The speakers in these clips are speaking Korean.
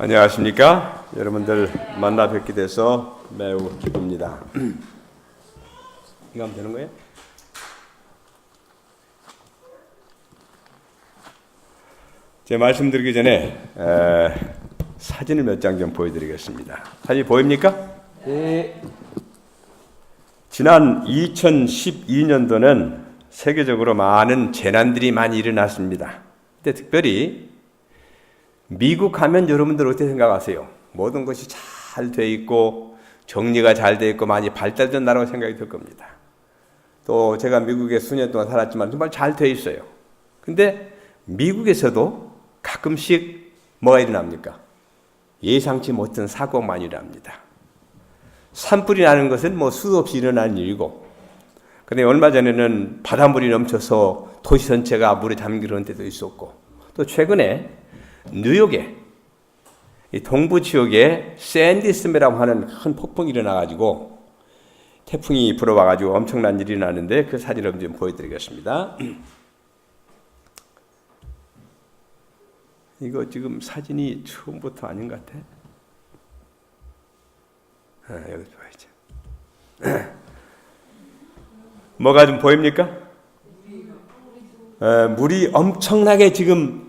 안녕하십니까? 여러분들 만나 뵙게 돼서 매우 기쁩니다. 이거 하면 되는 거예요? 제 말씀드리기 전에 사진을 몇 장 좀 보여드리겠습니다. 사진 보입니까? 네. 지난 2012년도는 세계적으로 많은 재난들이 많이 일어났습니다. 근데 특별히 미국 하면 여러분들 어떻게 생각하세요? 모든 것이 잘 돼 있고 정리가 잘 돼 있고 많이 발달된 나라고 생각이 들 겁니다. 또 제가 미국에 수년 동안 살았지만 정말 잘 돼 있어요. 근데 미국에서도 가끔씩 뭐가 일어납니까? 예상치 못한 사고가 많이 일어납니다. 산불이 나는 것은 뭐 수도 없이 일어나는 일이고, 근데 얼마 전에는 바닷물이 넘쳐서 도시 전체가 물에 잠기는 때도 있었고, 또 최근에 뉴욕에 이 동부 지역에 샌디스매라고 하는 큰 폭풍이 일어나가지고 태풍이 불어와가지고 엄청난 일이 나는데 그 사진을 좀 보여드리겠습니다. 이거 지금 사진이 처음부터 아닌 것 같아. 여기 봐야지. 뭐가 좀 보입니까? 물이 엄청나게 지금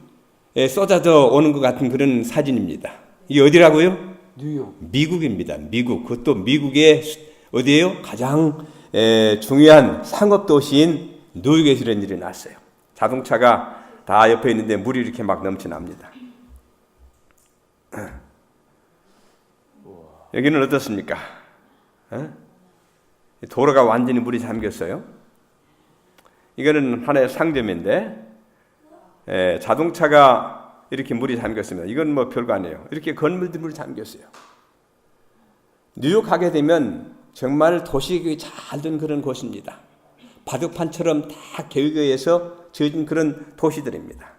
쏟아져 오는 것 같은 그런 사진입니다. 이게 어디라고요? 뉴욕. 미국입니다. 미국. 그것도 미국의 어디예요? 가장 중요한 상업 도시인 뉴욕에서 이런 일이 났어요. 자동차가 다 옆에 있는데 물이 이렇게 막 넘쳐납니다. 여기는 어떻습니까? 도로가 완전히 물이 잠겼어요. 이거는 하나의 상점인데 자동차가 이렇게 물이 잠겼습니다. 이건 뭐 별거 아니에요. 이렇게 건물들 물이 잠겼어요. 뉴욕 가게 되면 정말 도시계획이 잘 된 그런 곳입니다. 바둑판처럼 다 계획에 의해서 지어진 그런 도시들입니다.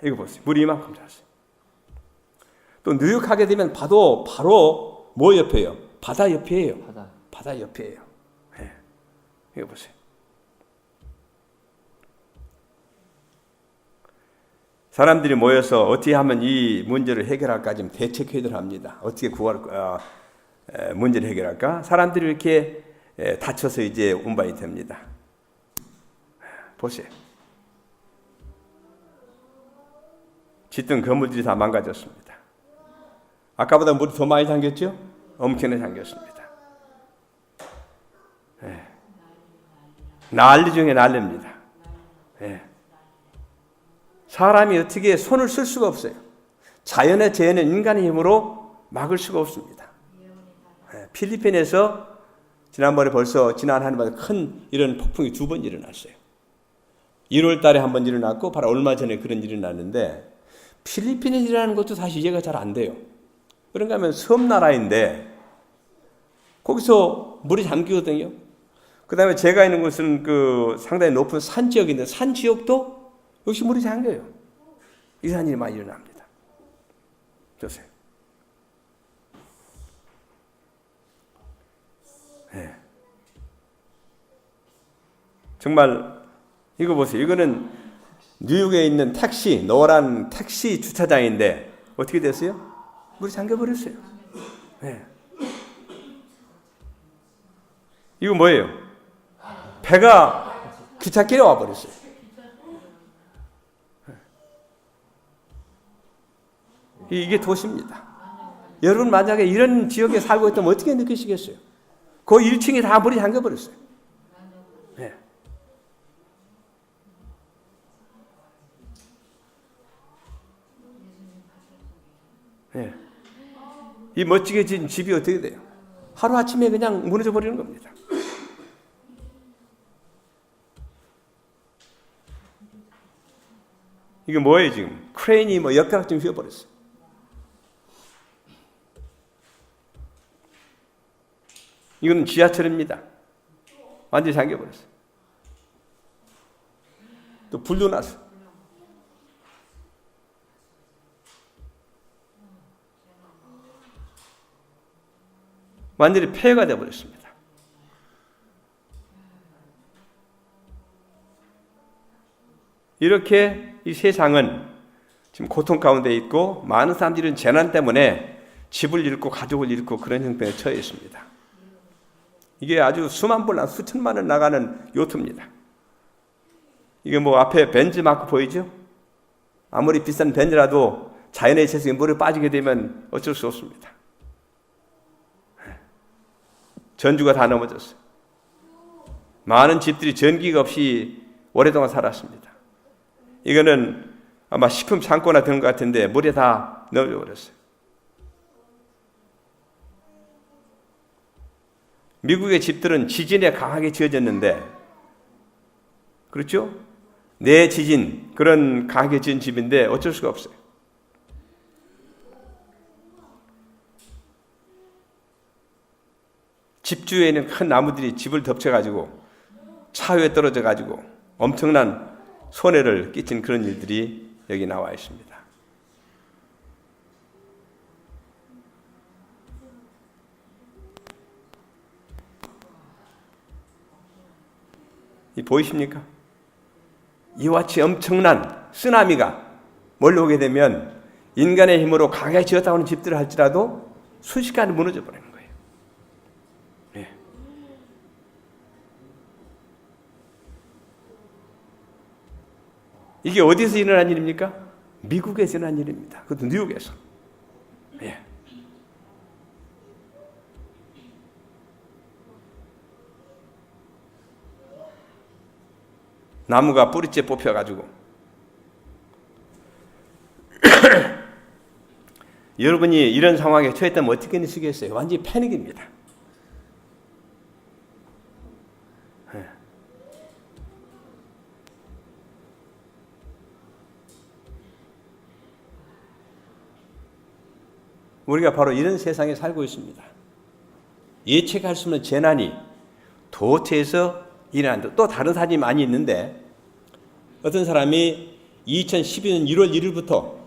이거 보세요. 물이 이만큼 찼어요. 또 뉴욕 가게 되면 바로 뭐 옆에요? 바다 옆이에요. 바다 옆이에요. 네. 이거 보세요. 사람들이 모여서 어떻게 하면 이 문제를 해결할까 지금 대책회의를 합니다. 어떻게 문제를 해결할까? 사람들이 이렇게 다쳐서 이제 운반이 됩니다. 보세요. 짓던 건물들이 다 망가졌습니다. 아까보다 물이 더 많이 잠겼죠? 엄청나게 잠겼습니다. 난리 중에 난리입니다. 사람이 어떻게 손을 쓸 수가 없어요. 자연의 재해는 인간의 힘으로 막을 수가 없습니다. 필리핀에서 지난번에 벌써 지난 한 번 큰 이런 폭풍이 2번 일어났어요. 1월 달에 한 번 일어났고 바로 얼마 전에 그런 일이 났는데 필리핀에 일어나는 것도 사실 이해가 잘 안 돼요. 그런가 하면 섬나라인데 거기서 물이 잠기거든요. 그 다음에 제가 있는 곳은 그 상당히 높은 산 지역인데 산 지역도 역시 물이 잠겨요. 이상한 일이 많이 일어납니다. 보세요. 정말 이거 보세요. 이거는 뉴욕에 있는 노란 택시 주차장인데 어떻게 됐어요? 물이 잠겨버렸어요. 이거 뭐예요? 배가 기찻길에 와버렸어요. 이게 도시입니다. 여러분 만약에 이런 지역에 살고 있다면 어떻게 느끼시겠어요? 그 1층이 다 물이 잠겨버렸어요. 이 멋지게 지은 집이 어떻게 돼요? 하루아침에 그냥 무너져 버리는 겁니다. 이게 뭐예요 지금? 크레인이 엿가락좀 휘어버렸어요. 이건 지하철입니다. 완전히 잠겨버렸어요. 또 불도 났어요. 완전히 폐허가 되어버렸습니다. 이렇게 이 세상은 지금 고통 가운데 있고 많은 사람들은 재난 때문에 집을 잃고 가족을 잃고 그런 형편에 처해 있습니다. 이게 아주 수만 불, 수천만 원 나가는 요트입니다. 이게 뭐 앞에 벤츠 마크 보이죠? 아무리 비싼 벤츠라도 자연의 재성에 물에 빠지게 되면 어쩔 수 없습니다. 전주가 다 넘어졌어요. 많은 집들이 전기가 없이 오랫동안 살았습니다. 이거는 아마 식품 창고나 된 것 같은데 물에 다 넘어져 버렸어요. 미국의 집들은 지진에 강하게 지어졌는데, 그렇죠? 내 지진, 그런 강하게 지은 집인데 어쩔 수가 없어요. 집 주위에 있는 큰 나무들이 집을 덮쳐가지고 차 위에 떨어져가지고 엄청난 손해를 끼친 그런 일들이 여기 나와 있습니다. 이 보이십니까? 이와 같이 엄청난 쓰나미가 몰려오게 되면 인간의 힘으로 강하게 지었다고 하는 집들을 할지라도 순식간에 무너져 버리는 거예요. 네. 이게 어디서 일어난 일입니까? 미국에서 일어난 일입니다. 그것도 뉴욕에서. 네. 나무가 뿌리째 뽑혀가지고 여러분이 이런 상황에 처했다면 어떻게 느끼겠어요? 완전히 패닉입니다. 네. 우리가 바로 이런 세상에 살고 있습니다. 예측할 수 없는 재난이 도처에서 일어난다. 또 다른 사진이 많이 있는데 어떤 사람이 2012년 1월 1일부터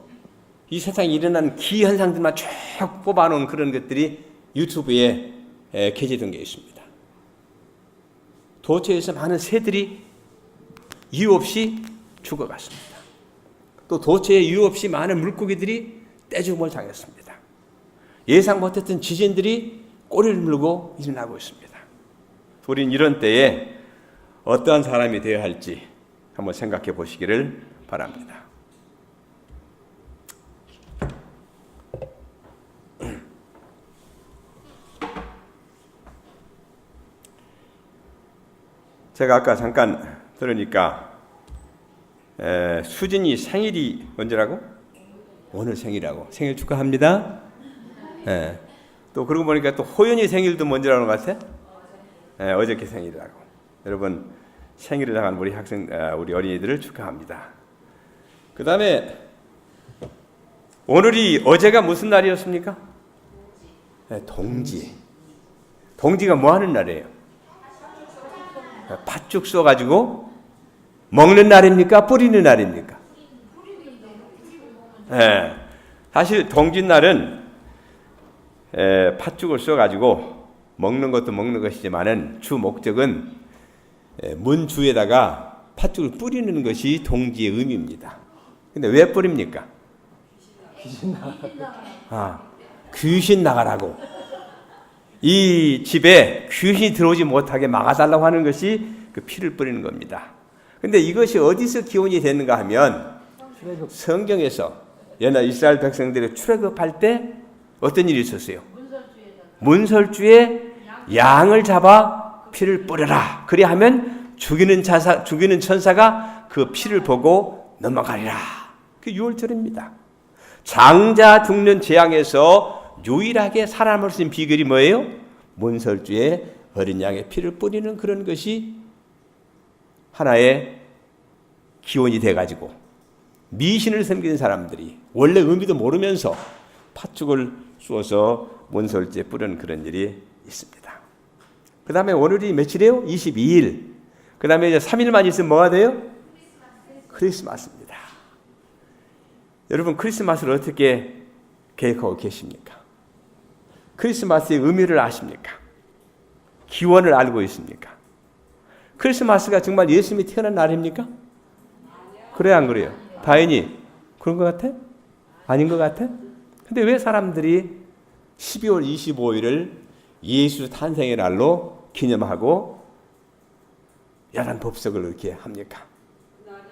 이 세상에 일어난 기현상들만 쭉 뽑아놓은 그런 것들이 유튜브에 게재된 게 있습니다. 도처에서 많은 새들이 이유 없이 죽어갔습니다. 또 도처에 이유 없이 많은 물고기들이 떼죽음을 당했습니다. 예상 못했던 지진들이 꼬리를 물고 일어나고 있습니다. 우리는 이런 때에 어떠한 사람이 되어야 할지 한번 생각해 보시기를 바랍니다. 제가 아까 잠깐 들으니까 수진이 생일이 언제라고? 오늘 생일이라고. 생일 축하합니다. 또 그러고 보니까 또 호연이 생일도 먼저라는 것 같아? 어저께 생일이라고. 여러분 생일을 당한 우리 우리 어린이들을 축하합니다. 그 다음에 오늘이 어제가 무슨 날이었습니까? 동지. 동지가 뭐 하는 날이에요? 팥죽 쏘가지고 먹는 날입니까? 뿌리는 날입니까? 사실 동짓날은 팥죽을 쏘가지고 먹는 것도 먹는 것이지만은 주 목적은 문 주에다가 팥죽을 뿌리는 것이 동지의 의미입니다. 근데 왜 뿌립니까? 귀신 나가라고. 이 집에 귀신이 들어오지 못하게 막아달라고 하는 것이 그 피를 뿌리는 겁니다. 근데 이것이 어디서 기원이 되는가 하면 성경에서 옛날 이스라엘 백성들이 출애굽할 때 어떤 일이 있었어요? 문설주에 양을 잡아 피를 뿌려라. 그리 하면 죽이는 천사가 그 피를 보고 넘어가리라. 그 유월절입니다. 장자 죽는 재앙에서 유일하게 살아남을 수 있는 비결이 뭐예요? 문설주에 어린 양의 피를 뿌리는 그런 것이 하나의 기원이 돼가지고 미신을 섬기는 사람들이 원래 의미도 모르면서 팥죽을 쏘아서 문설주에 뿌리는 그런 일이 있습니다. 그 다음에 오늘이 며칠이에요? 22일. 그 다음에 이제 3일만 있으면 뭐가 돼요? 크리스마스입니다. 여러분 크리스마스를 어떻게 계획하고 계십니까? 크리스마스의 의미를 아십니까? 기원을 알고 있습니까? 크리스마스가 정말 예수님이 태어난 날입니까? 그래요, 안 그래요? 다행히 그런 것 같아? 아닌 것 같아? 근데 왜 사람들이 12월 25일을 예수 탄생의 날로 기념하고 야단 법석을 이렇게 합니까? 날이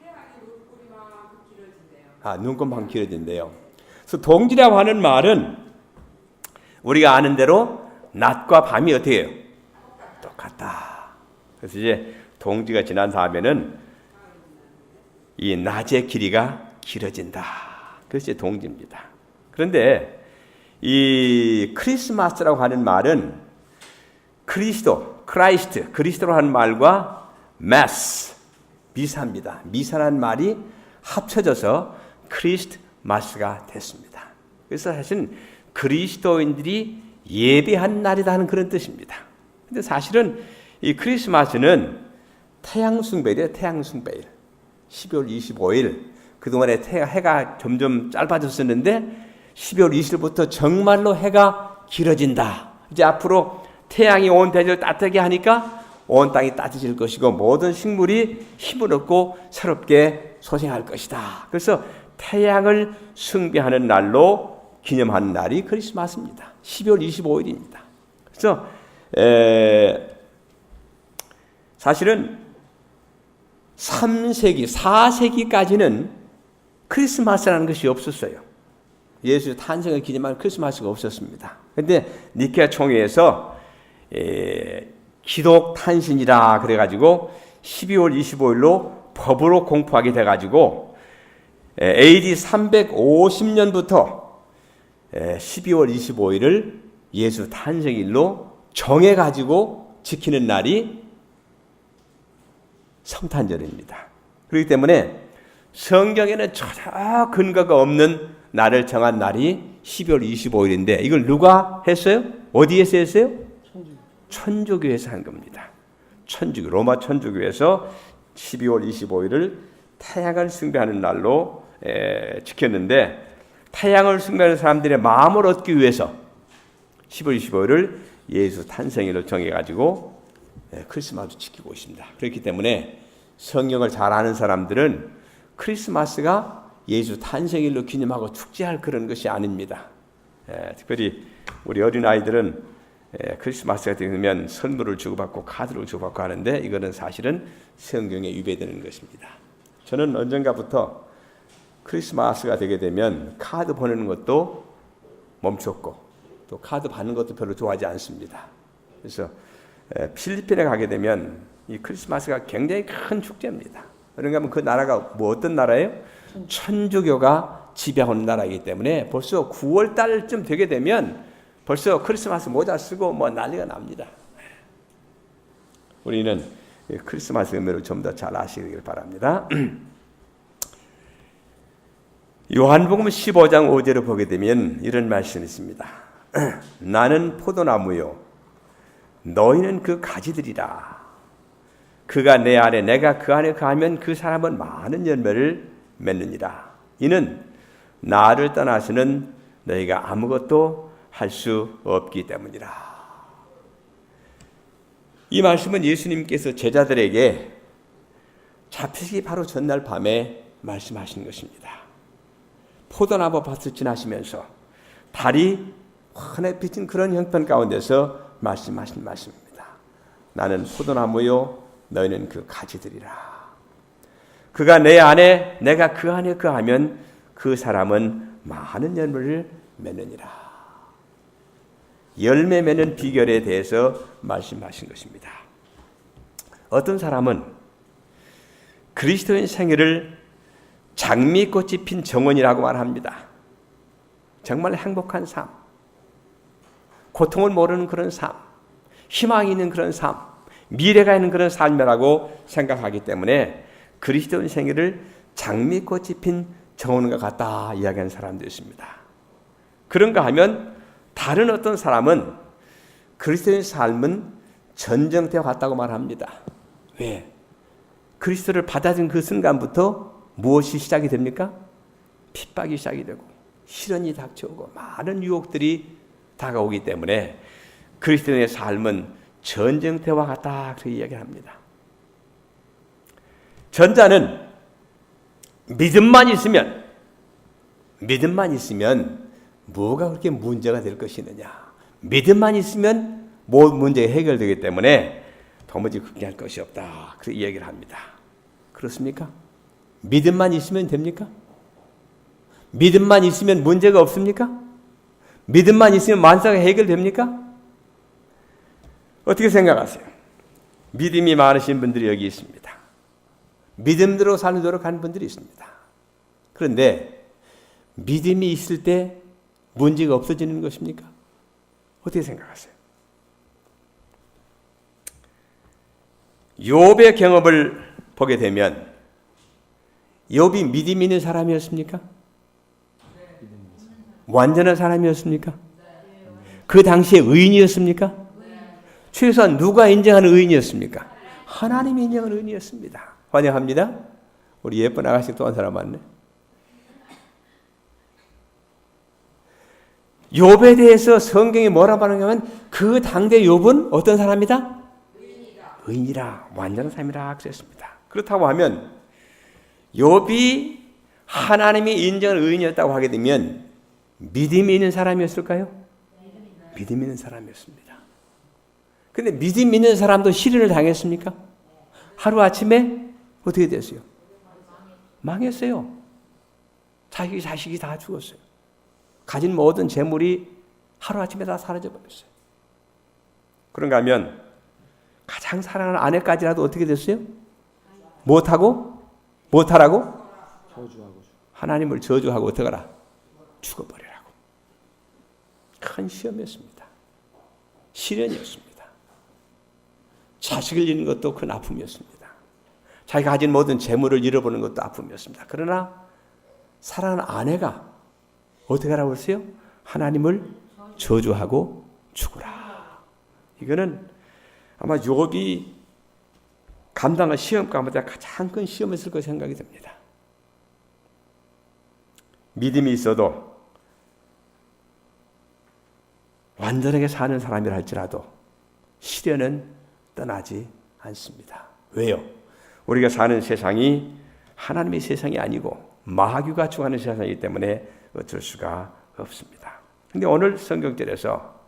태양이 눈꼬리만큼 길어진대요. 아, 눈곱만 길어진대요. 그래서 동지라고 하는 말은 우리가 아는 대로 낮과 밤이 어떻게 해요? 똑같다. 그래서 이제 동지가 지난 다음에는 이 낮의 길이가 길어진다. 그것이 동지입니다. 그런데 이 크리스마스라고 하는 말은 그리스도로 하는 말과 마스, 미사입니다. 미사라는 말이 합쳐져서 크리스마스가 됐습니다. 그래서 사실은 그리스도인들이 예배한 날이다 하는 그런 뜻입니다. 근데 사실은 이 크리스마스는 태양숭배일이에요. 태양숭배일. 12월 25일. 그동안에 해가 점점 짧아졌었는데 12월 20일부터 정말로 해가 길어진다. 이제 앞으로 태양이 온 대지를 따뜻하게 하니까 온 땅이 따뜻해질 것이고 모든 식물이 힘을 얻고 새롭게 소생할 것이다. 그래서 태양을 숭배하는 날로 기념하는 날이 크리스마스입니다. 12월 25일입니다. 그래서 사실은 3세기, 4세기까지는 크리스마스라는 것이 없었어요. 예수의 탄생을 기념하는 크리스마스가 없었습니다. 그런데 니케아 총회에서 기독 탄신이라 그래가지고 12월 25일로 법으로 공포하게 돼가지고 AD 350년부터 12월 25일을 예수 탄생일로 정해가지고 지키는 날이 성탄절입니다. 그렇기 때문에 성경에는 전혀 근거가 없는 날을 정한 날이 12월 25일인데 이걸 누가 했어요? 어디에서 했어요? 천주교에서 한 겁니다. 로마 천주교에서 12월 25일을 태양을 숭배하는 날로 지켰는데 태양을 숭배하는 사람들의 마음을 얻기 위해서 12월 25일을 예수 탄생일로 정해가지고 크리스마스 지키고 있습니다. 그렇기 때문에 성경을 잘 아는 사람들은 크리스마스가 예수 탄생일로 기념하고 축제할 그런 것이 아닙니다. 특별히 우리 어린아이들은 크리스마스가 되면 선물을 주고받고 카드를 주고받고 하는데 이거는 사실은 성경에 위배되는 것입니다. 저는 언젠가부터 크리스마스가 되게 되면 카드 보내는 것도 멈췄고 또 카드 받는 것도 별로 좋아하지 않습니다. 그래서 필리핀에 가게 되면 이 크리스마스가 굉장히 큰 축제입니다. 그런가 하면 그 나라가 뭐 어떤 나라예요? 천주교가 지배하는 나라이기 때문에 벌써 9월 달쯤 되게 되면 벌써 크리스마스 모자 쓰고 뭐 난리가 납니다. 우리는 크리스마스 의미를 좀 더 잘 아시길 바랍니다. 요한복음 15장 5절을 보게 되면 이런 말씀이 있습니다. 나는 포도나무요 너희는 그 가지들이라. 그가 내 안에 내가 그 안에 거하면 그 사람은 많은 열매를 맺느니라. 이는 나를 떠나서는 너희가 아무것도 할 수 없기 때문이라. 이 말씀은 예수님께서 제자들에게 잡히기 바로 전날 밤에 말씀하신 것입니다. 포도나무 밭을 지나시면서 달이 환히 비친 그런 형편 가운데서 말씀하신 말씀입니다. 나는 포도나무요 너희는 그 가지들이라. 그가 내 안에 내가 그 안에 거하면 그 사람은 많은 열매를 맺느니라. 열매 맺는 비결에 대해서 말씀하신 것입니다. 어떤 사람은 그리스도인 생애를 장미꽃이 핀 정원이라고 말합니다. 정말 행복한 삶, 고통을 모르는 그런 삶, 희망이 있는 그런 삶, 미래가 있는 그런 삶이라고 생각하기 때문에 그리스도인 생애를 장미꽃이 핀 정원과 같다 이야기하는 사람도 있습니다. 그런가 하면 다른 어떤 사람은 그리스도의 삶은 전쟁터와 같다고 말합니다. 왜? 그리스도를 받아들인 그 순간부터 무엇이 시작이 됩니까? 핍박이 시작이 되고 시련이 닥쳐오고 많은 유혹들이 다가오기 때문에 그리스도의 삶은 전쟁터와 같다 그렇게 이야기합니다. 전자는 믿음만 있으면 뭐가 그렇게 문제가 될 것이느냐. 믿음만 있으면 모든 문제가 해결되기 때문에 도무지 걱정할 것이 없다. 그렇게 이야기를 합니다. 그렇습니까? 믿음만 있으면 됩니까? 믿음만 있으면 문제가 없습니까? 믿음만 있으면 만사가 해결됩니까? 어떻게 생각하세요? 믿음이 많으신 분들이 여기 있습니다. 믿음대로 살도록 하는 분들이 있습니다. 그런데 믿음이 있을 때 문제가 없어지는 것입니까? 어떻게 생각하세요? 욥의 경험을 보게 되면 욥이 믿음 있는 사람이었습니까? 완전한 사람이었습니까? 그 당시에 의인이었습니까? 최소한 누가 인정하는 의인이었습니까? 하나님이 인정하는 의인이었습니다. 환영합니다. 우리 예쁜 아가씨 또 한 사람 왔네. 욥에 대해서 성경이 뭐라 말하냐면 그 당대 욥은 어떤 사람이다? 의인이라, 완전한 사람이라 그랬습니다. 그렇다고 하면 욥이 하나님이 인정하는 의인이었다고 하게 되면 믿음이 있는 사람이었을까요? 믿음 있는 사람이었습니다. 근데 믿음 있는 사람도 시련을 당했습니까? 하루아침에 어떻게 됐어요? 망했어요. 자식이 다 죽었어요. 가진 모든 재물이 하루아침에 다 사라져버렸어요. 그런가 하면 가장 사랑하는 아내까지라도 어떻게 됐어요? 못하라고? 하나님을 저주하고 어떡하라? 죽어버리라고. 큰 시험이었습니다. 시련이었습니다. 자식을 잃는 것도 큰 아픔이었습니다. 자기가 가진 모든 재물을 잃어버리는 것도 아픔이었습니다. 그러나 사랑하는 아내가 어떻게 하라고 했어요? 하나님을 저주하고 죽으라. 이거는 아마 욥이 감당한 시험 가운데 가장 큰 시험이었을 거라 생각이 듭니다. 믿음이 있어도 완전하게 사는 사람이라 할지라도 시련은 떠나지 않습니다. 왜요? 우리가 사는 세상이 하나님의 세상이 아니고 마귀가 주관하는 세상이기 때문에 어쩔 수가 없습니다. 그런데 오늘 성경절에서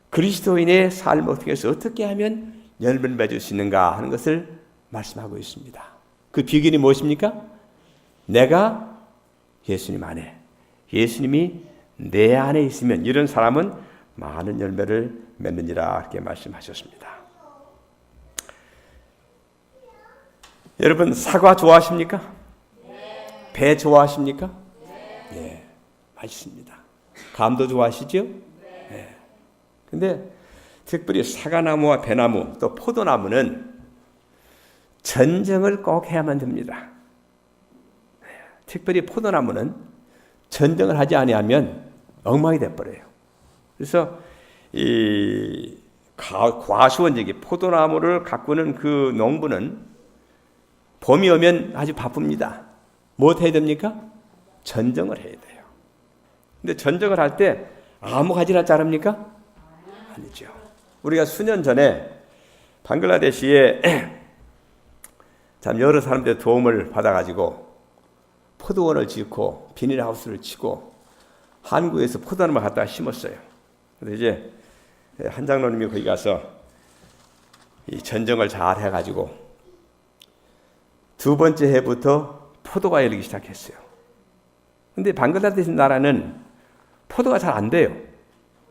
그리스도인의 삶을 통해서 어떻게 하면 열매를 맺을 수 있는가 하는 것을 말씀하고 있습니다. 그 비결이 무엇입니까? 내가 예수님 안에, 예수님이 내 안에 있으면 이런 사람은 많은 열매를 맺느니라 이렇게 말씀하셨습니다. 여러분 사과 좋아하십니까? 배 좋아하십니까? 예, 맛있습니다. 감도 좋아하시죠? 예. 근데 특별히 사과나무와 배나무 또 포도나무는 전정을 꼭 해야만 됩니다. 특별히 포도나무는 전정을 하지 아니하면 엉망이 돼버려요. 그래서 이 과수원적이 포도나무를 가꾸는 그 농부는 봄이 오면 아주 바쁩니다. 뭐 해야 됩니까? 전정을 해야 돼요. 근데 전정을 할 때 아무 가지나 자릅니까? 아니죠. 우리가 수년 전에 방글라데시에 참 여러 사람들의 도움을 받아가지고 포도원을 짓고 비닐하우스를 치고 한국에서 포도나무를 갖다가 심었어요. 그래서 이제 한 장로님이 거기 가서 이 전정을 잘 해가지고 두 번째 해부터 포도가 열리기 시작했어요. 근데 방글라데시 나라는 포도가 잘 안 돼요.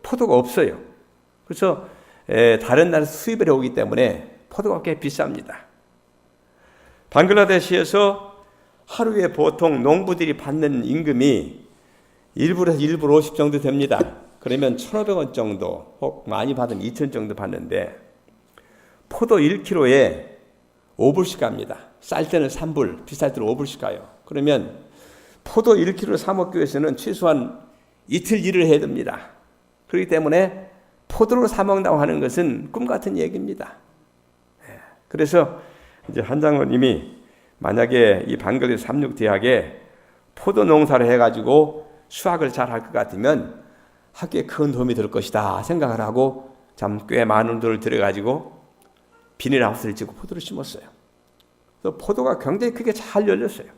포도가 없어요. 그래서 다른 나라에서 수입을 해오기 때문에 포도가 꽤 비쌉니다. 방글라데시에서 하루에 보통 농부들이 받는 임금이 1불에서 1불 50 정도 됩니다. 그러면 1,500원 정도, 혹 많이 받으면 2,000 정도 받는데 포도 1kg에 5불씩 갑니다. 쌀 때는 3불, 비쌀 때는 5불씩 가요. 그러면 포도 1kg 사 먹기 위해서는 최소한 이틀 일을 해야 됩니다. 그렇기 때문에 포도를 사 먹는다고 하는 것은 꿈 같은 얘기입니다. 그래서 이제 한 장로님이 만약에 이 방글라데시 삼육대학에 포도 농사를 해가지고 수학을 잘 할 것 같으면 학교에 큰 도움이 될 것이다 생각을 하고 참 꽤 많은 돈을 들여가지고 비닐하우스를 짓고 포도를 심었어요. 그래서 포도가 굉장히 크게 잘 열렸어요.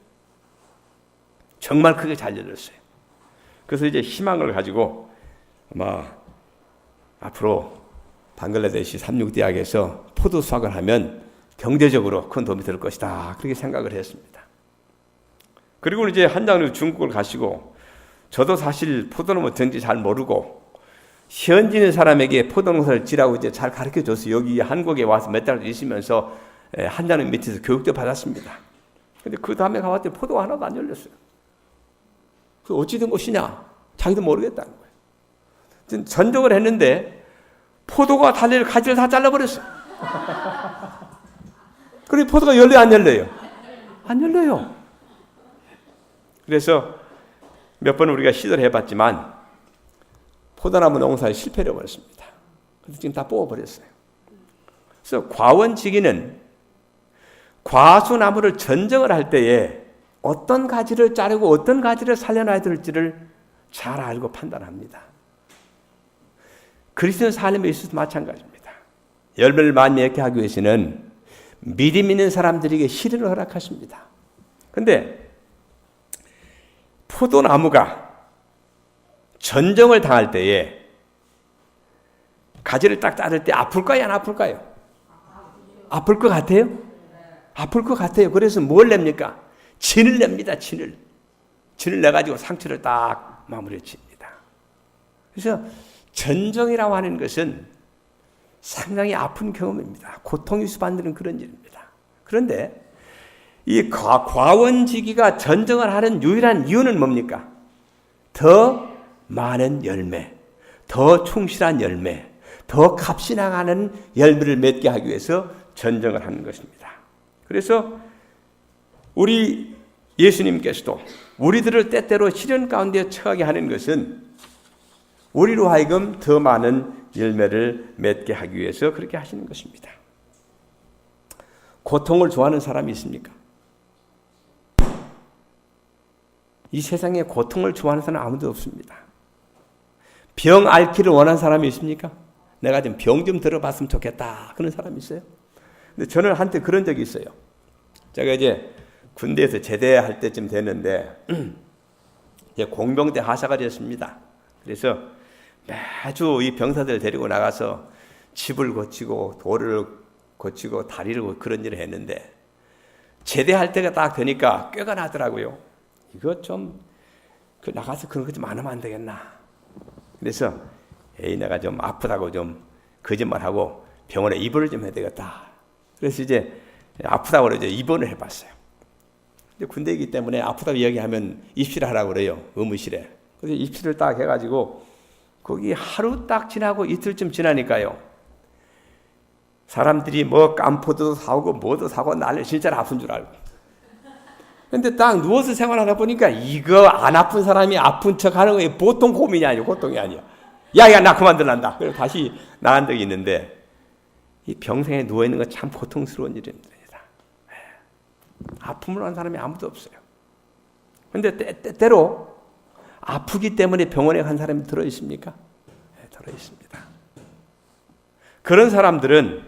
정말 크게 잘 열렸어요. 그래서 이제 희망을 가지고 아마 앞으로 방글라데시 삼육대학에서 포도 수확을 하면 경제적으로 큰 도움이 될 것이다. 그렇게 생각을 했습니다. 그리고 이제 한장로 중국을 가시고 저도 사실 포도는 어떤지 잘 모르고 현지인 사람에게 포도농사를 지라고 이제 잘 가르쳐 줬어요. 여기 한국에 와서 몇 달 있으면서 한장로 밑에서 교육도 받았습니다. 근데 그 다음에 가봤더니 포도가 하나도 안 열렸어요. 그 어찌 된 것이냐? 자기도 모르겠다는 거예요. 전적을 했는데 포도가 달릴 가지를 다 잘라버렸어요. 그리고 포도가 열려요, 안 열려요? 안 열려요. 그래서 몇 번 우리가 시도를 해봤지만 포도나무 농사에 실패를 해버렸습니다. 그래서 지금 다 뽑아버렸어요. 그래서 과원지기는 과수나무를 전정을 할 때에 어떤 가지를 자르고 어떤 가지를 살려놔야 될지를 잘 알고 판단합니다. 그리스도인 삶에 있어서 마찬가지입니다. 열매를 많이 맺게 하기 위해서는 믿음 있는 사람들에게 시련을 허락하십니다. 그런데 포도나무가 전정을 당할 때에 가지를 딱 자를 때 아플까요? 안 아플까요? 아플 것 같아요? 아플 것 같아요. 그래서 뭘 냅니까? 진을 냅니다. 진을 내가지고 상처를 딱 마무리해 칩니다. 그래서 전정이라고 하는 것은 상당히 아픈 경험입니다. 고통이 수반되는 그런 일입니다. 그런데 이 과원지기가 전정을 하는 유일한 이유는 뭡니까? 더 많은 열매, 더 충실한 열매, 더 값이 나가는 열매를 맺게 하기 위해서 전정을 하는 것입니다. 그래서 우리 예수님께서도 우리들을 때때로 시련 가운데 처하게 하는 것은 우리로 하여금 더 많은 열매를 맺게 하기 위해서 그렇게 하시는 것입니다. 고통을 좋아하는 사람이 있습니까? 이 세상에 고통을 좋아하는 사람 아무도 없습니다. 병 앓기를 원하는 사람이 있습니까? 내가 좀 병 좀 들어봤으면 좋겠다. 그런 사람이 있어요? 근데 저는 한때 그런 적이 있어요. 제가 이제 군대에서 제대할 때쯤 됐는데 이제 공병대 하사가 됐습니다. 그래서 매주 이 병사들 데리고 나가서 집을 고치고 돌을 고치고 다리를 고치고 그런 일을 했는데 제대할 때가 딱 되니까 꾀가 나더라고요. 이거 좀 나가서 그런 거 좀 안 하면 안 되겠나. 그래서 내가 좀 아프다고 좀 거짓말하고 병원에 입원을 좀 해야 되겠다. 그래서 이제 아프다고 이제 입원을 해봤어요. 근데 군대이기 때문에 아프다고 이야기하면 입실을 하라고 그래요. 의무실에. 그래서 입실을 딱 해가지고 거기 하루 딱 지나고 이틀쯤 지나니까요. 사람들이 뭐 깜포도 사오고 뭐도 사고 난리 진짜 아픈 줄 알고. 근데 딱 누워서 생활하다 보니까 이거 안 아픈 사람이 아픈 척 하는 게 보통 고민이 아니고 고통이 아니야. 야, 나 그만둘란다. 그래서 다시 나간 적이 있는데 이 병상에 누워있는 건 참 고통스러운 일입니다. 아픔을 하는 사람이 아무도 없어요. 근데 때때로 아프기 때문에 병원에 간 사람이 들어있습니까? 네, 들어있습니다. 그런 사람들은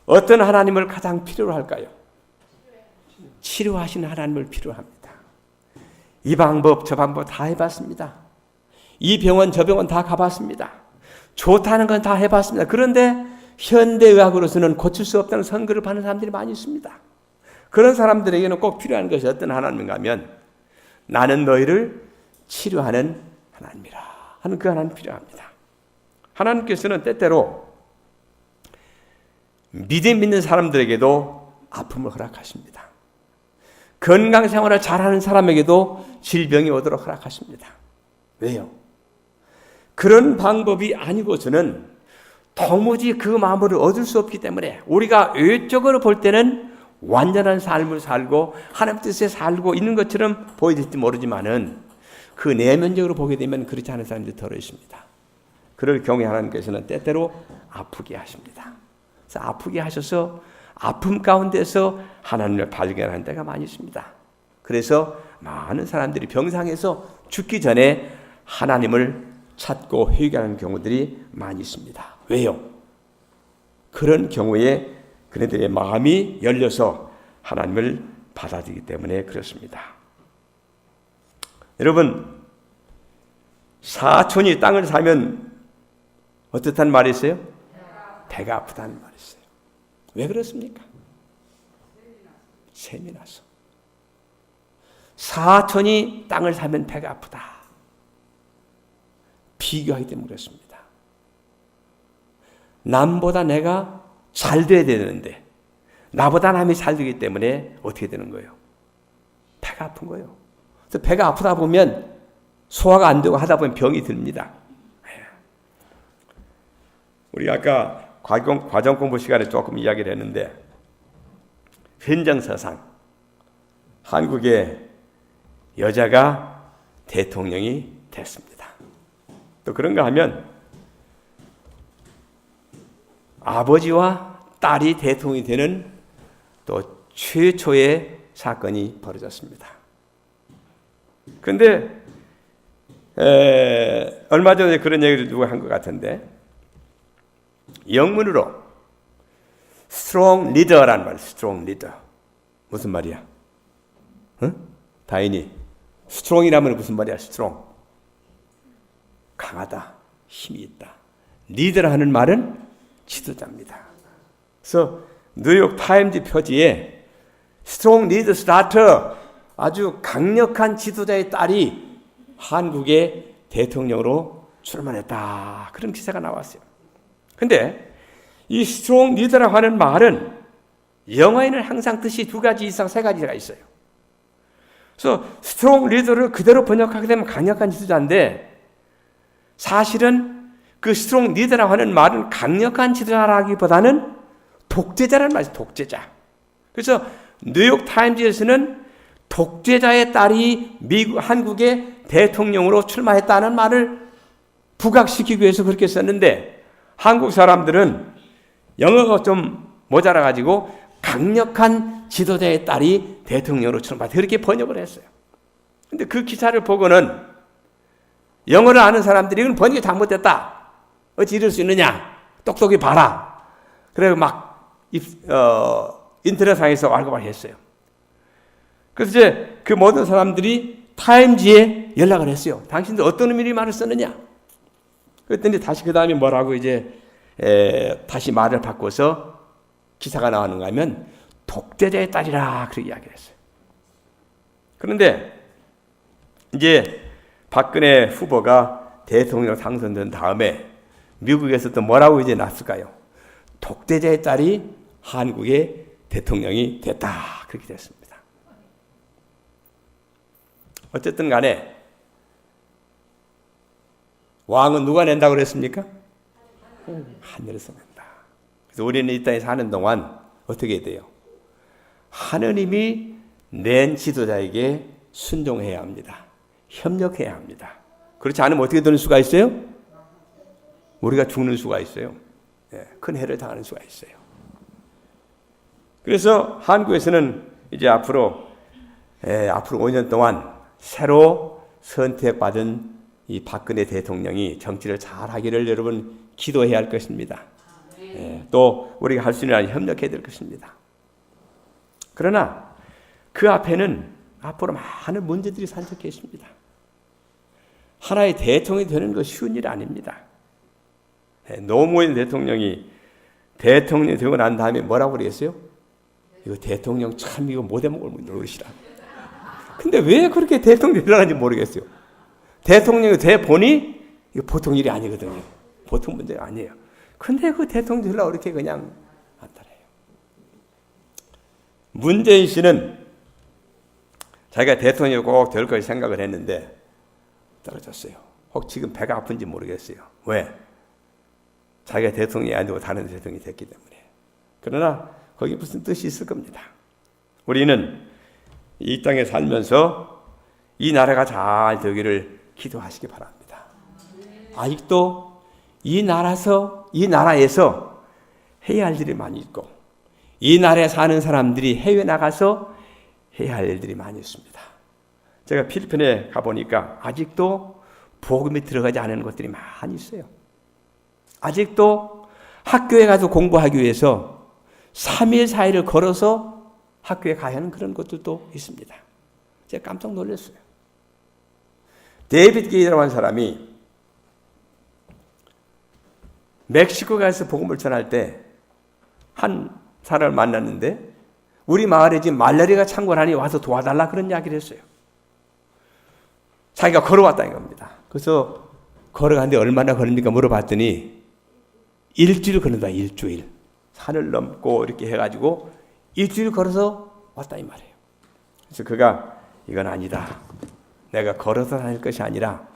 어떤 하나님을 가장 필요로 할까요? 치료하시는 하나님을 필요합니다. 이 방법 저 방법 다 해봤습니다. 이 병원 저 병원 다 가봤습니다. 좋다는 건 다 해봤습니다. 그런데 현대의학으로서는 고칠 수 없다는 선거를 받는 사람들이 많이 있습니다. 그런 사람들에게는 꼭 필요한 것이 어떤 하나님인가 하면 나는 너희를 치료하는 하나님이라 하는 그 하나님 필요합니다. 하나님께서는 때때로 믿음 있는 사람들에게도 아픔을 허락하십니다. 건강 생활을 잘하는 사람에게도 질병이 오도록 허락하십니다. 왜요? 그런 방법이 아니고서는 도무지 그 마음을 얻을 수 없기 때문에 우리가 외적으로 볼 때는 완전한 삶을 살고 하나님 뜻에 살고 있는 것처럼 보여질지 모르지만은 그 내면적으로 보게 되면 그렇지 않은 사람들이 덜어 있습니다. 그럴 경우에 하나님께서는 때때로 아프게 하십니다. 그래서 아프게 하셔서 아픔 가운데서 하나님을 발견하는 때가 많이 있습니다. 그래서 많은 사람들이 병상에서 죽기 전에 하나님을 찾고 회개하는 경우들이 많이 있습니다. 왜요? 그런 경우에 그네들의 마음이 열려서 하나님을 받아들이기 때문에 그렇습니다. 여러분, 사촌이 땅을 사면 어떻다는 말이 있어요? 배가 아프다는 말이 있어요. 왜 그렇습니까? 셈이 나서. 사촌이 땅을 사면 배가 아프다. 비교하기 때문에 그렇습니다. 남보다 내가 잘 돼야 되는데 나보다 남이 잘 되기 때문에 어떻게 되는 거예요? 배가 아픈 거예요. 그래서 배가 아프다 보면 소화가 안 되고 하다 보면 병이 듭니다. 우리 아까 과정 공부 시간에 조금 이야기를 했는데 헌정사상 한국의 여자가 대통령이 됐습니다. 또 그런가 하면 아버지와 딸이 대통령이 되는 또 최초의 사건이 벌어졌습니다. 그런데 얼마 전에 그런 얘기를 누가 한 것 같은데 영문으로 strong leader라는 말, strong leader 무슨 말이야? 응? 다인이 strong이라면 무슨 말이야? strong 강하다, 힘이 있다. 리더라 하는 말은 지도자입니다. 그래서 뉴욕 타임즈 표지에 strong leader starter 아주 강력한 지도자의 딸이 한국의 대통령으로 출마했다. 그런 기사가 나왔어요. 근데 이 스트롱 리더라고 하는 말은 영어에는 항상 뜻이 두 가지 이상 세 가지가 있어요. 그래서 스트롱 리더를 그대로 번역하게 되면 강력한 지도자인데 사실은 그 스트롱 리더라고 하는 말은 강력한 지도자라기보다는 독재자라는 말이에요. 독재자. 그래서 뉴욕 타임즈에서는 독재자의 딸이 한국의 대통령으로 출마했다는 말을 부각시키기 위해서 그렇게 썼는데 한국 사람들은 영어가 좀 모자라가지고 강력한 지도자의 딸이 대통령으로 출마했다. 그렇게 번역을 했어요. 근데 그 기사를 보고는 영어를 아는 사람들이 이건 번역이 잘못됐다. 어찌 이럴 수 있느냐. 똑똑히 봐라. 그래서 막 인터넷상에서 알고말 했어요. 그래서 이제 그 모든 사람들이 타임지에 연락을 했어요. 당신들 어떤 의미로 말을 썼느냐? 그랬더니 다시 그 다음에 뭐라고 이제 다시 말을 바꿔서 기사가 나오는가 하면 독재자의 딸이라 그렇게 이야기를 했어요. 그런데 이제 박근혜 후보가 대통령 당선된 다음에 미국에서 또 뭐라고 이제 났을까요? 독재자의 딸이 한국의 대통령이 됐다. 그렇게 됐습니다. 어쨌든 간에 왕은 누가 낸다고 그랬습니까? 하늘에서 낸다. 그래서 우리는 이 땅에 사는 동안 어떻게 돼요? 하느님이 낸 지도자에게 순종해야 합니다. 협력해야 합니다. 그렇지 않으면 어떻게 되는 수가 있어요? 우리가 죽는 수가 있어요. 큰 해를 당하는 수가 있어요. 그래서 한국에서는 이제 앞으로 5년 동안 새로 선택받은 이 박근혜 대통령이 정치를 잘 하기를 여러분 기도해야 할 것입니다. 또 우리가 할 수 있는 한 협력해야 될 것입니다. 그러나 그 앞에는 앞으로 많은 문제들이 산적해 있습니다. 하나의 대통령이 되는 것이 쉬운 일이 아닙니다. 노무현 대통령이 대통령이 되고 난 다음에 뭐라고 그랬어요? 이거 대통령 참 이거 못해먹을 노릇이라. 근데 왜 그렇게 대통령이 되려는지 모르겠어요. 대통령이 돼 보니 이거 보통 일이 아니거든요. 보통 문제가 아니에요. 근데 그 대통령 되려고 이렇게 그냥 안 따라요. 문재인 씨는 자기가 대통령이 꼭 될 걸 생각을 했는데 떨어졌어요. 혹 지금 배가 아픈지 모르겠어요. 왜? 자기가 대통령이 아니고 다른 대통령이 됐기 때문에. 그러나 거기 무슨 뜻이 있을 겁니다. 우리는 이 땅에 살면서 이 나라가 잘 되기를 기도하시기 바랍니다. 아직도 이 나라에서 해야 할 일이 많이 있고 이 나라에 사는 사람들이 해외 나가서 해야 할 일들이 많이 있습니다. 제가 필리핀에 가보니까 아직도 복음이 들어가지 않은 것들이 많이 있어요. 아직도 학교에 가서 공부하기 위해서 3일 4일을 걸어서 학교에 가야 하는 그런 것들도 있습니다. 제가 깜짝 놀랐어요. 데이비드 게이라고 하는 사람이 멕시코 가서 복음을 전할 때 한 사람을 만났는데 우리 마을에 지금 말라리아가 창궐하니 와서 도와달라 그런 이야기를 했어요. 자기가 걸어왔다는 겁니다. 그래서 걸어가는데 얼마나 걸립니까 물어봤더니 일주일 걸는다. 일주일. 산을 넘고 이렇게 해가지고 일주일 걸어서 왔다 이 말이에요. 그래서 그가 이건 아니다. 내가 걸어서 다닐 것이 아니라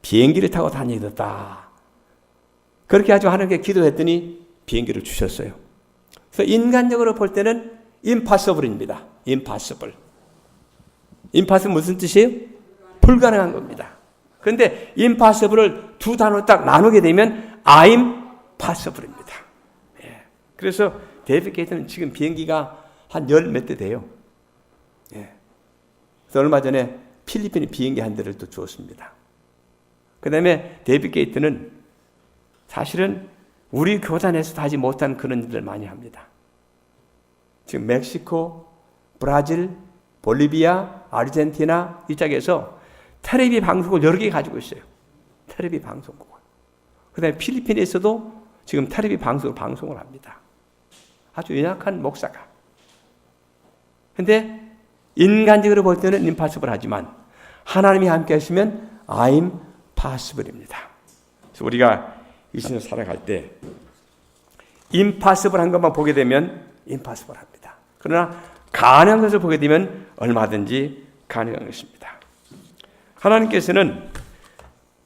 비행기를 타고 다니겠다. 그렇게 아주 하나님께 기도했더니 비행기를 주셨어요. 그래서 인간적으로 볼 때는 impossible입니다. impossible. impossible 무슨 뜻이에요? 불가능한 겁니다. 그런데 impossible을 두 단어로 딱 나누게 되면 I'm possible입니다. 예. 그래서 데이비드 게이트는 지금 비행기가 한 열 몇 대 돼요. 예. 그래서 얼마 전에 필리핀에 비행기 한 대를 또 주었습니다. 그 다음에 데이비드 게이트는 사실은 우리 교단에서도 하지 못한 그런 일을 많이 합니다. 지금 멕시코, 브라질, 볼리비아, 아르헨티나 이쪽에서 텔레비 방송을 여러 개 가지고 있어요. 텔레비 방송국을. 그 다음에 필리핀에서도 지금 텔레비 방송을 합니다. 아주 연약한 목사가. 근데 인간적으로 볼 때는 impossible 하지만 하나님이 함께 하시면 I'm possible입니다. 그래서 우리가 이 세상을 살아갈 때 impossible 한 것만 보게 되면 impossible 합니다. 그러나 가능한 것을 보게 되면 얼마든지 가능한 것입니다. 하나님께서는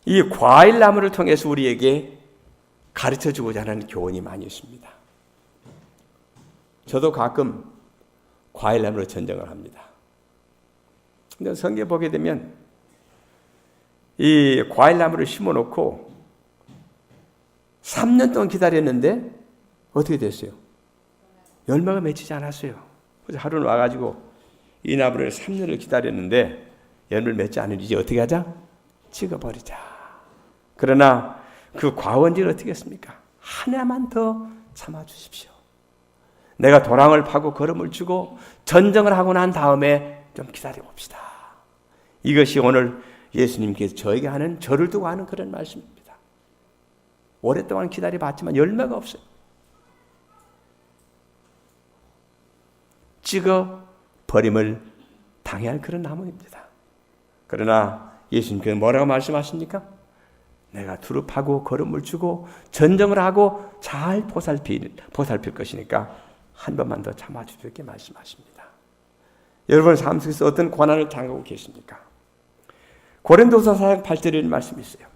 이 과일나무를 통해서 우리에게 가르쳐주고자 하는 교훈이 많이 있습니다. 저도 가끔 과일나무로 전쟁을 합니다. 근데 성경에 보게 되면 이 과일나무를 심어놓고 3년 동안 기다렸는데 어떻게 됐어요? 열매가 맺히지 않았어요. 그래서 하루는 와가지고 이 나무를 3년을 기다렸는데 열매를 맺지 않으니 이제 어떻게 하자? 찍어버리자. 그러나 그 과원지를 어떻게 했습니까? 하나만 더 참아주십시오. 내가 도랑을 파고 걸음을 주고 전쟁을 하고 난 다음에 좀 기다려봅시다. 이것이 오늘 예수님께서 저에게 하는 저를 두고 하는 그런 말씀입니다. 오랫동안 기다려봤지만 열매가 없어요. 찍어 버림을 당해야 할 그런 나무입니다. 그러나 예수님께서 뭐라고 말씀하십니까? 내가 두루 파고 걸음을 주고 전쟁을 하고 잘 보살필 것이니까 한 번만 더 참아주십시오. 말씀하십니다. 여러분 삶 속에서 어떤 고난을 당하고 계십니까? 고린도서 4장 8절에 말씀이 있어요.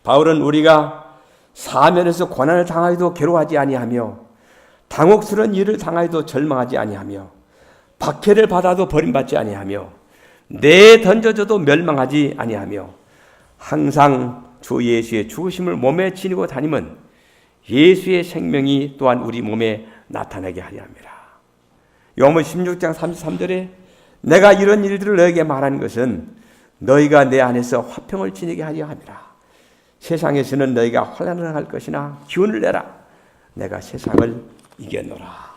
바울은 우리가 사면에서 고난을 당하여도 괴로워하지 아니하며 당혹스러운 일을 당하여도 절망하지 아니하며 박해를 받아도 버림받지 아니하며 내던져져도 멸망하지 아니하며 항상 주 예수의 죽으심을 몸에 지니고 다니면 예수의 생명이 또한 우리 몸에 나타나게 하려 함이라. 요한복음 16장 33절에 내가 이런 일들을 너에게 말하는 것은 너희가 내 안에서 화평을 지니게 하려 함이라. 세상에서는 너희가 환난을 당할 것이나 기운을 내라. 내가 세상을 이겨노라.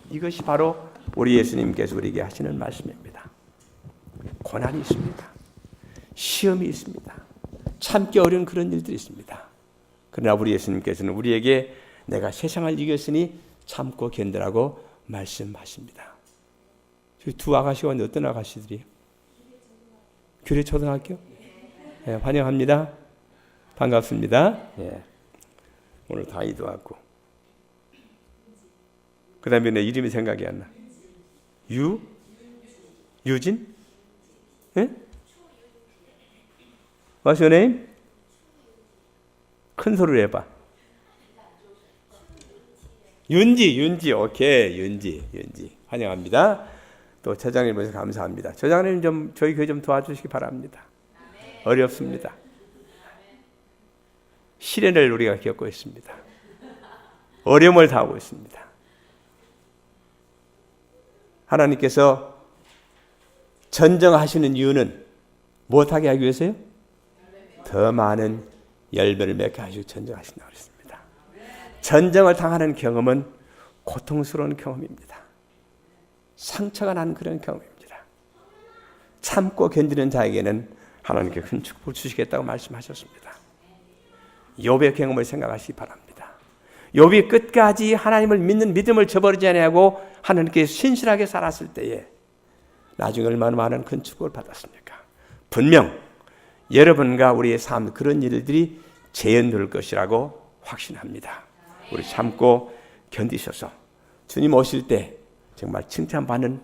이것이 바로 우리 예수님께서 우리에게 하시는 말씀입니다. 고난이 있습니다. 시험이 있습니다. 참기 어려운 그런 일들이 있습니다. 그러나 우리 예수님께서는 우리에게 내가 세상을 이겼으니 참고 견디라고 말씀하십니다. 두 아가씨가 어떤 아가씨들이에요? 규례 초등학교? 네, 환영합니다. 반갑습니다. 예. 오늘 다이도 왔고. 그 다음에 내 이름이 생각이 안 나. 유진? 예? What's your name? 큰 소리로 해봐. 윤지. 오케이. 윤지. 환영합니다. 또 처장님 모셔서 감사합니다. 처장님 좀 저희 교회 좀 도와주시기 바랍니다. 어렵습니다. 시련을 우리가 겪고 있습니다. 어려움을 당하고 있습니다. 하나님께서 전쟁하시는 이유는 무엇하게 하기 위해서요? 더 많은 열매를 맺게 하시고 전쟁하신다고 했습니다. 전쟁을 당하는 경험은 고통스러운 경험입니다. 상처가 나는 그런 경험입니다. 참고 견디는 자에게는 하나님께 큰 축복을 주시겠다고 말씀하셨습니다. 욥의 경험을 생각하시기 바랍니다. 욥이 끝까지 하나님을 믿는 믿음을 저버리지 아니하고 하나님께 신실하게 살았을 때에 나중에 얼마나 많은 큰 축복을 받았습니까? 분명 여러분과 우리의 삶 그런 일들이 재현될 것이라고 확신합니다. 우리 참고 견디셔서 주님 오실 때 정말 칭찬받는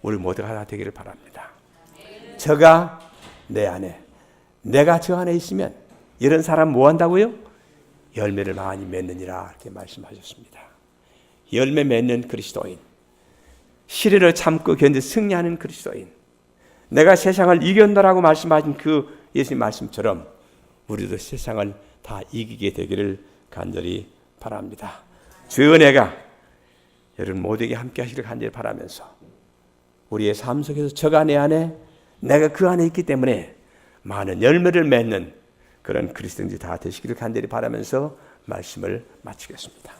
우리 모두가 다 되기를 바랍니다. 저가 내 안에, 내가 저 안에 있으면 이런 사람 뭐 한다고요? 열매를 많이 맺느니라 이렇게 말씀하셨습니다. 열매 맺는 그리스도인, 시련을 참고 견디 승리하는 그리스도인, 내가 세상을 이겼노라고 말씀하신 그 예수님 말씀처럼 우리도 세상을 다 이기게 되기를 간절히 바랍니다. 주의 은혜가 여러분 모두에게 함께 하시기를 간절히 바라면서 우리의 삶 속에서 저가 내 안에, 내가 그 안에 있기 때문에 많은 열매를 맺는 그런 그리스도인들이 다 되시기를 간절히 바라면서 말씀을 마치겠습니다.